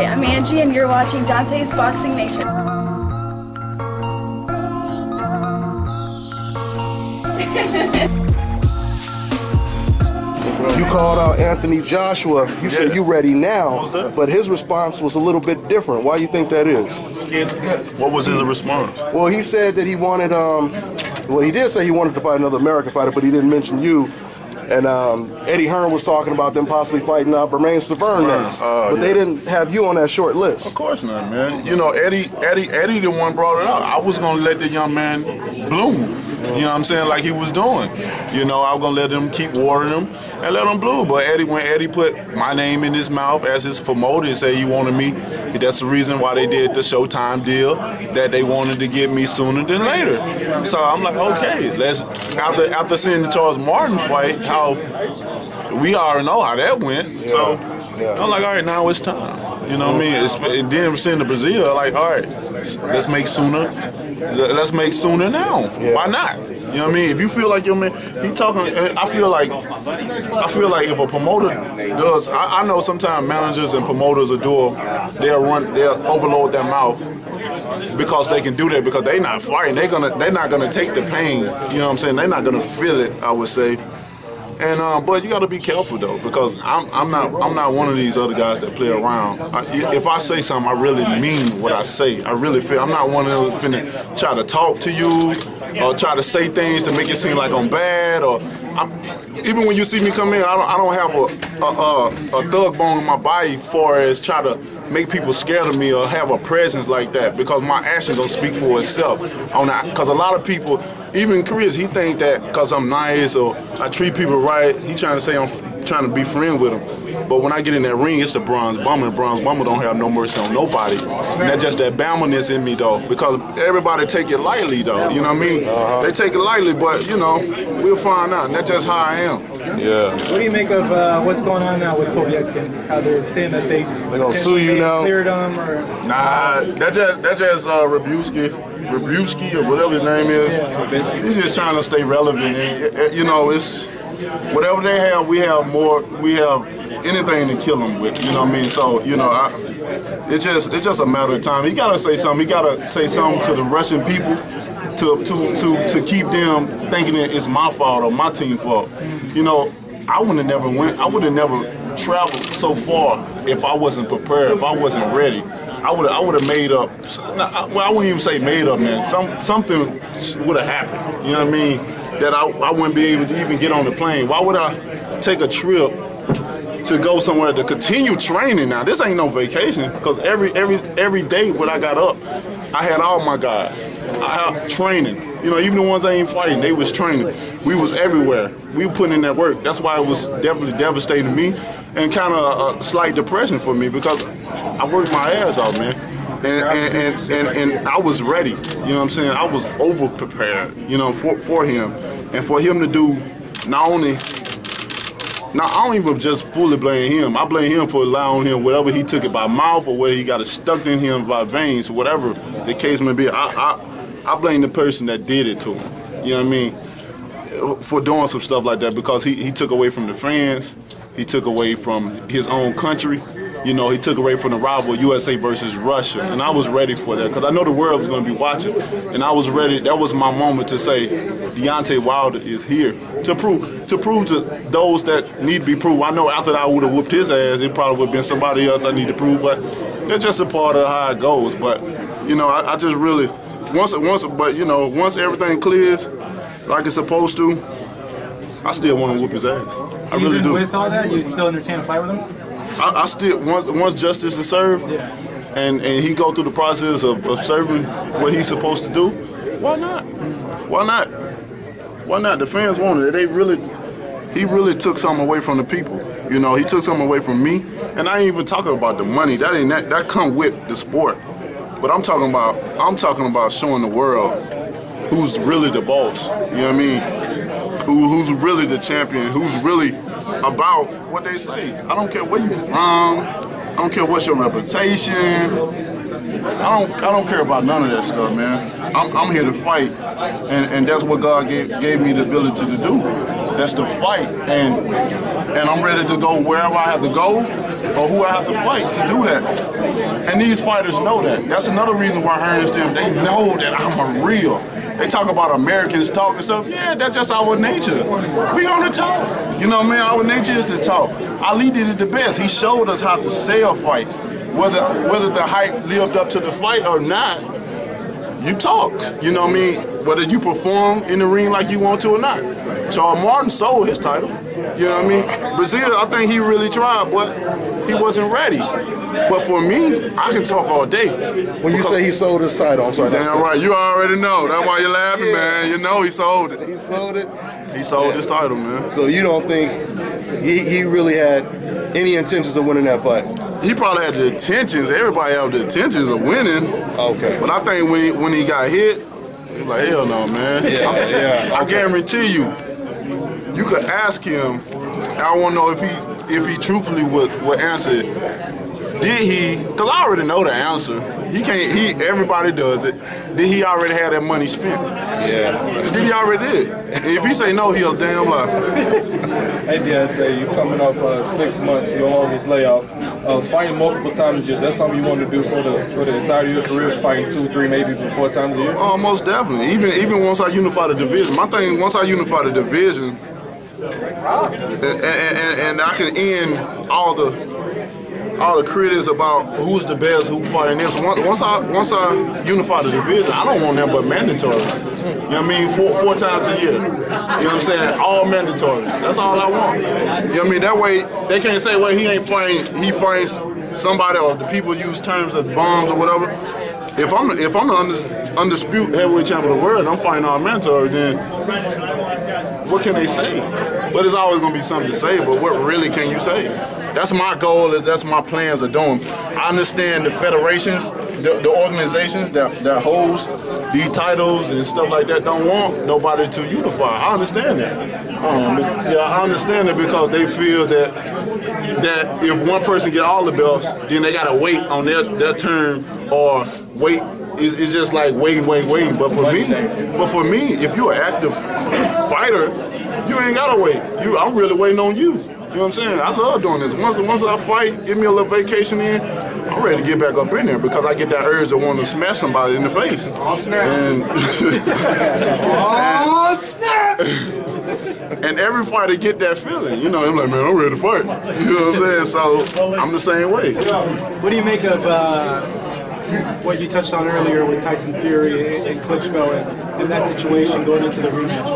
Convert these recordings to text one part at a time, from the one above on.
Hi, I'm Angie and you're watching Deontay's Boxing Nation. You called out Anthony Joshua. You said you ready now, but his response was a little bit different. Why do you think that is? What was his response? Well, he said that he wanted, well, he did say he wanted to fight another American fighter, but he didn't mention you. And Eddie Hearn was talking about them possibly fighting Bermane Stiverne next, but they didn't have you on that short list. Of course not, man. You know, Eddie the one brought it up. I was gonna let the young man bloom. You know what I'm saying? Like he was doing. You know, I was gonna let him keep watering him and let him bloom. But when Eddie put my name in his mouth as his promoter and said he wanted me, that's the reason why they did the Showtime deal, that they wanted to get me sooner than later. So I'm like, okay, let's after seeing the Charles Martin fight, how we already know how that went. Yeah. So I'm like, all right, now it's time. You know what I mean? And then seeing the Brazil, like, all right, let's make sooner. Let's make sooner now. Yeah. Why not? You know what I mean? If you feel like your man, he talking. I feel like if a promoter does, I know sometimes managers and promoters they'll overload their mouth because they can do that because they're not fighting. They're not gonna take the pain. You know what I'm saying? They're not gonna feel it, I would say. And but you got to be careful though, because I'm not one of these other guys that play around. If I say something, I really mean what I say. I really feel. I'm not one of them finna try to talk to you or try to say things to make it seem like I'm bad. Or even when you see me come in, I don't have a thug bone in my body far as try to make people scared of me or have a presence like that, because my action gonna speak for itself on that. Because a lot of people, even Chris, he think that because I'm nice or I treat people right, he trying to say I'm trying to be friends with him. But when I get in that ring, it's a bronze bomber, and bronze bomber don't have no mercy on nobody. And that's just that Bama-ness in me though, because everybody take it lightly though, you know what I mean? They take it lightly, but you know, we'll find out, and that's just how I am. Yeah. What do you make of what's going on now with Povetkin? How they're saying that they're gonna sue you now? Cleared him, or nah, that's just Rabuski or whatever his name is. Yeah. He's just trying to stay relevant, and you know, it's whatever they have, we have more. We have anything to kill them with. You know what I mean? So you know, it's just a matter of time. He gotta say something. He gotta say something to the Russian people to keep them thinking that it's my fault or my team's fault. You know, I would have never traveled so far if I wasn't prepared, if I wasn't ready. I would have made up. Well, I wouldn't even say made up, man. Something would have happened. You know what I mean? That I wouldn't be able to even get on the plane. Why would I take a trip to go somewhere to continue training? Now this ain't no vacation, because every day when I got up, I had all my guys. I had training. You know, even the ones that ain't fighting, they was training. We was everywhere. We were putting in that work. That's why it was definitely devastating to me, and kind of a slight depression for me, because I worked my ass off, man. And I was ready. You know what I'm saying? I was over prepared, you know, for him. And for him to do not only, now I don't even just fully blame him. I blame him for allowing him, whatever he took it by mouth or whether he got it stuck in him by veins, whatever the case may be. I blame the person that did it to him. You know what I mean? For doing some stuff like that, because he took away from the fans, he took away from his own country. You know, he took away from the rival USA versus Russia, and I was ready for that because I know the world was going to be watching, and I was ready. That was my moment to say, Deontay Wilder is here to prove to those that need to be proved. I know after I would have whooped his ass, it probably would have been somebody else I need to prove, but it's just a part of how it goes. But you know, I just really but you know, once everything clears like it's supposed to, I still want to whoop his ass. I really do. With all that, you'd still entertain a fight with him? I still, once justice is served, and he go through the process of serving what he's supposed to do, why not? Why not? Why not? The fans wanted it. He really took something away from the people. You know, he took something away from me, and I ain't even talking about the money. That come with the sport. But I'm talking about showing the world who's really the boss. You know what I mean? Who's really the champion? Who's really about what they say. I don't care where you from. I don't care what's your reputation. I don't care about none of that stuff, man. I'm here to fight, and that's what God gave me the ability to do. That's to fight, and I'm ready to go wherever I have to go. or who I have to fight to do that. And these fighters know that. That's another reason why Hearn and them, they know that I'm a real. They talk about Americans talking stuff. Yeah, that's just our nature. We gonna talk. You know what I mean? Our nature is to talk. Ali did it the best. He showed us how to sell fights. Whether the hype lived up to the fight or not, you talk. You know what I mean? Whether you perform in the ring like you want to or not. Charles Martin sold his title. You know what I mean? Brazil, I think he really tried, but he wasn't ready. But for me, I can talk all day. When you say he sold his title, I'm sorry. Damn right, you already know. That's why you're laughing, man. You know he sold it. He sold it? He sold his title, man. So you don't think he really had any intentions of winning that fight? He probably had the intentions. Everybody had the intentions of winning. Okay. But I think when he got hit, he was like, hell no, man. I guarantee you, you could ask him. I want to know if he truthfully would answer it. Did he? Because I already know the answer. He can't. Everybody does it. Did he already have that money spent? Yeah. Did he already did? And if he say no, he a damn lie. Hey Deontay, you coming off 6 months, your longest layoff. Fighting multiple times, that's something you want to do for the entirety of your career, fighting 2, 3, maybe 4 times a year? Oh, most definitely. Even once I unify the division. My thing, once I unify the division, and I can end all the critics about who's the best, who fighting this. Once I unify the division, I don't want nothing but mandatories. You know what I mean? 4 times a year. You know what I'm saying? All mandatories. That's all I want. You know what I mean? That way they can't say, well, he ain't fighting. He fights somebody, or the people use terms as bombs or whatever. If I'm the undisputed heavyweight champion of the world, and I'm fighting all mandatories, then what can they say? But it's always gonna be something to say. But what really can you say? That's my goal. That's my plans of doing. I understand the federations, the organizations that holds these titles and stuff like that don't want nobody to unify. I understand that. I understand it because they feel that if one person get all the belts, then they gotta wait on their turn, or wait. It's just like waiting. But for me, if you're an active fighter, you ain't gotta wait. I'm really waiting on you. You know what I'm saying? I love doing this. Once I fight, give me a little vacation in, I'm ready to get back up in there because I get that urge to want to smash somebody in the face. Oh, snap. And every fighter get that feeling. You know, I'm like, man, I'm ready to fight. You know what I'm saying? So I'm the same way. What do you make of what you touched on earlier with Tyson Fury and Klitschko and that situation going into the rematch?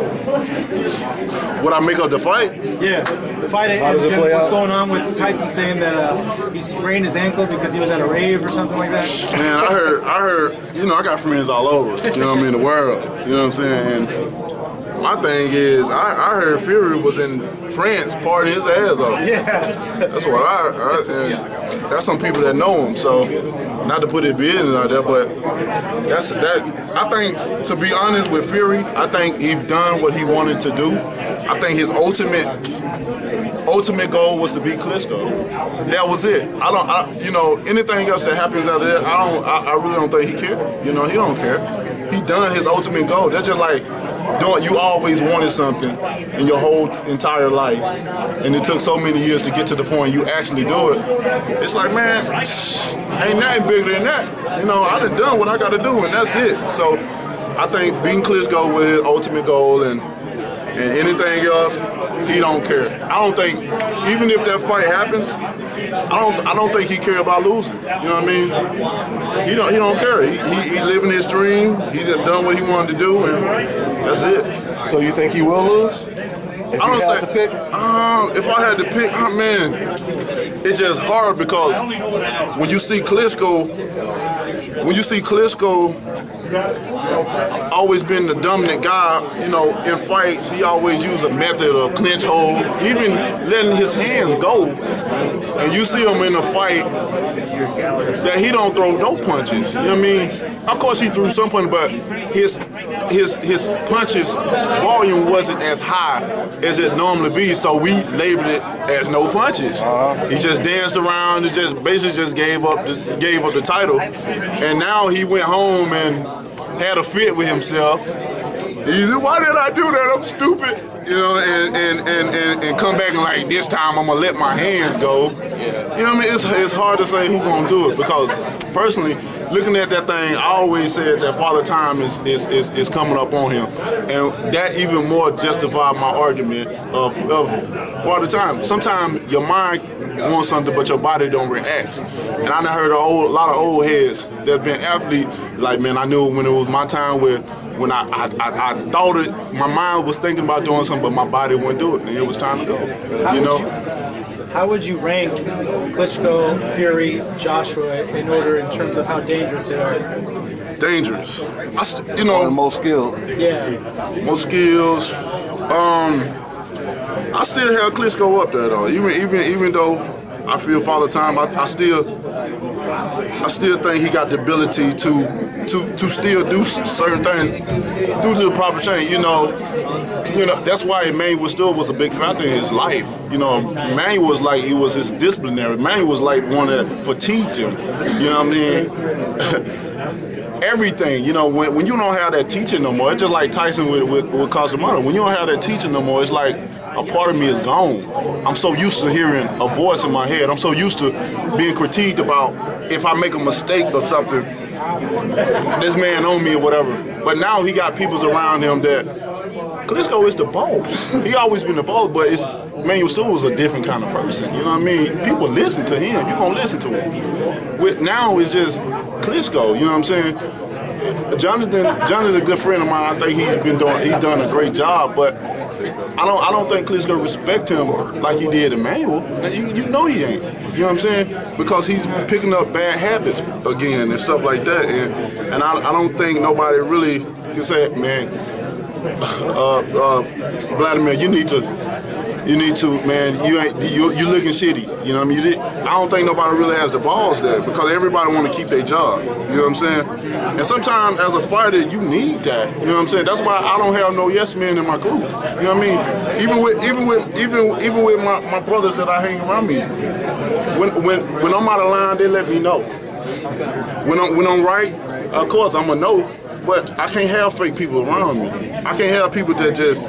What I make of the fight? Yeah, the fight. What's going on with Tyson saying that he sprained his ankle because he was at a rave or something like that? Man, I heard. You know, I got friends all over. You know what I mean? The world. You know what I'm saying? And my thing is, I heard Fury was in France partying his ass off. Yeah. That's what and that's some people that know him. So, not to put it business out there, but that's that. I think, to be honest with Fury, I think he's done what he wanted to do. I think his ultimate goal was to beat Klitschko. That was it. You know, anything else that happens out there, I really don't think he cares. You know, he don't care. He done his ultimate goal. That's just like you always wanted something in your whole entire life, and it took so many years to get to the point you actually do it. It's like, man, ain't nothing bigger than that. You know, I done what I got to do, and that's it. So I think beating Klitschko was his ultimate goal, and anything else, he don't care. I don't think, even if that fight happens, I don't think he care about losing. You know what I mean? He don't care. He living his dream. He done what he wanted to do, and that's it. So you think he will lose? If I had to pick? If I had to pick, man, it's just hard because when you see Klitschko, always been the dominant guy, you know, in fights, he always used a method of clinch hold, even letting his hands go. And you see him in a fight that he don't throw no punches. You know what I mean? Of course he threw some punches, but his punches volume wasn't as high as it normally be, so we labeled it as no punches. He just danced around and basically gave up the title. And now he went home and had a fit with himself. He said, why did I do that? I'm stupid. You know, and come back and like this time I'm gonna let my hands go. You know what I mean? It's hard to say who's gonna do it because personally, looking at that thing, I always said that Father Time is coming up on him, and that even more justified my argument of Father Time. Sometimes your mind wants something, but your body don't react. And I done heard a lot of old heads that been athletes like, man, I knew when it was my time when I thought it, my mind was thinking about doing something, but my body wouldn't do it, and it was time to go. How would you rank Klitschko, Fury, Joshua in order in terms of how dangerous they are? Dangerous. Most skilled. Yeah. Most skills. I still have Klitschko up there though. Even though I feel Father Time, I still think he got the ability to still do certain things due to the proper training. You know, that's why Emmanuel still was a big factor in his life. You know, Emmanuel was like, he was his disciplinary. Emmanuel was like one that fatigued him. You know what I mean? Everything, you know, when you don't have that teaching no more, it's just like Tyson with Casamano. When you don't have that teaching no more, it's like a part of me is gone. I'm so used to hearing a voice in my head. I'm so used to being critiqued about if I make a mistake or something, this man on me or whatever. But now he got people around him that Klitschko is the boss. He always been the boss, but Emmanuel Sewell is a different kind of person. You know what I mean? People listen to him. You're gonna listen to him. Now it's just Klitschko. You know what I'm saying? Jonathan's a good friend of mine. I think he's done a great job, but I don't think Klitschko respect him like he did Emmanuel. You know he ain't. You know what I'm saying? Because he's picking up bad habits again and stuff like that. And I don't think nobody really can say, man, Vladimir, you need to, man, you looking shitty. You know what I mean? I don't think nobody really has the balls there because everybody want to keep their job. You know what I'm saying? And sometimes as a fighter, you need that. You know what I'm saying? That's why I don't have no yes men in my group. You know what I mean? Even with my brothers that I hang around me, when I'm out of line, they let me know. When I'm right, of course I'm gonna know. But I can't have fake people around me. I can't have people that just,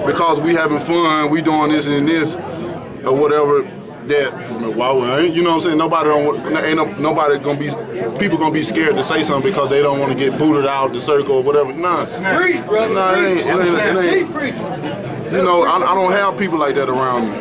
because we having fun, we doing this and this, or whatever, that, why would, you know what I'm saying? Nobody gonna be, people gonna be scared to say something because they don't want to get booted out the circle or whatever. Nah, Preach, brother. Nah, it ain't. You know, I don't have people like that around me.